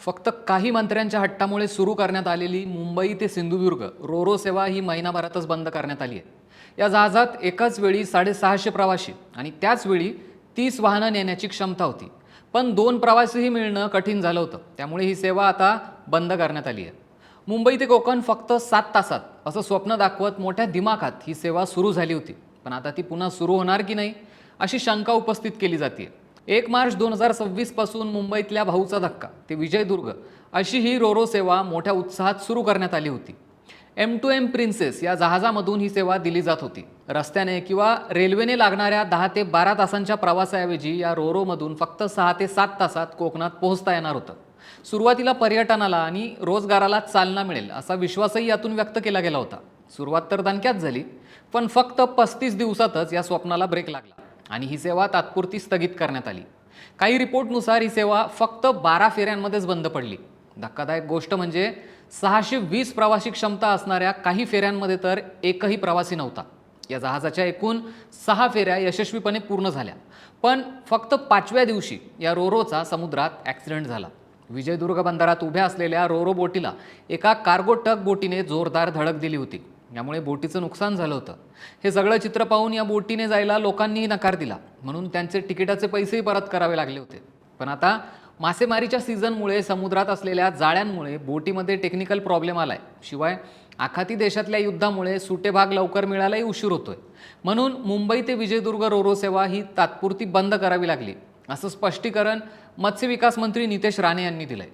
फक्त काही मंत्र्यांच्या हट्टामुळे सुरू करण्यात आलेली मुंबई ते सिंधुदुर्ग रोरो सेवा ही महिनाभरातच बंद करण्यात आली आहे। या जहाजात एकाच वेळी 650 प्रवासी आणि त्याच वेळी 30 वाहनं नेण्याची क्षमता होती। पण 2 प्रवासीही मिळणं कठीण झालं होतं, त्यामुळे ही सेवा आता बंद करण्यात आली आहे। मुंबई ते कोकण फक्त 7 तासात असं स्वप्न दाखवत मोठ्या दिमाखात ही सेवा सुरू झाली होती, पण आता ती पुन्हा सुरू होणार की नाही अशी शंका उपस्थित केली जाते। 1 मार्च 2026 पासून मुंबईतल्या भाऊचा धक्का ते विजयदुर्ग अशी ही रोरो सेवा मोठ्या उत्साहात सुरू करण्यात आली होती। M2M प्रिन्सेस या जहाजामधून ही सेवा दिली जात होती। रस्त्याने किंवा रेल्वेने लागणाऱ्या 10 ते 12 तासांच्या प्रवासाऐवजी या रोरोमधून फक्त 6 ते 7 तासात कोकणात पोहोचता येणार होतं। सुरुवातीला पर्यटनाला आणि रोजगाराला चालना मिळेल असा विश्वासही यातून व्यक्त केला गेला होता। सुरुवात तर दणक्यात झाली, पण फक्त 35 दिवसातच या स्वप्नाला ब्रेक लागला आणि ही सेवा तात्पुरती स्थगित करण्यात आली। काही रिपोर्टनुसार ही सेवा फक्त 12 फेऱ्यांमध्येच बंद पडली। धक्कादायक गोष्ट म्हणजे 620 प्रवासी क्षमता असणाऱ्या काही फेऱ्यांमध्ये तर एकही प्रवासी नव्हता। या जहाजाच्या एकूण 6 फेऱ्या यशस्वीपणे पूर्ण झाल्या, पण फक्त 5व्या दिवशी या रोरोचा समुद्रात ॲक्सिडेंट झाला। विजयदुर्ग बंदरात उभ्या असलेल्या रोरो बोटीला एका कार्गो टग बोटीने जोरदार धडक दिली होती, यामुळे बोटीचं नुकसान झालं होतं। हे सगळं चित्र पाहून या बोटीने जायला लोकांनीही नकार दिला, म्हणून त्यांचे तिकिटाचे पैसेही परत करावे लागले होते। पण आता मासेमारीच्या सीझनमुळे समुद्रात असलेल्या जाळ्यांमुळे बोटीमध्ये टेक्निकल प्रॉब्लेम आलाय, शिवाय आखाती देशातल्या युद्धामुळे सुटे भाग लवकर मिळायलाही उशीर होतोय। म्हणून मुंबई ते विजयदुर्ग रोरो सेवा ही तात्पुरती बंद करावी लागली, असं स्पष्टीकरण मत्स्य विकास मंत्री नितेश राणे यांनी दिलंय।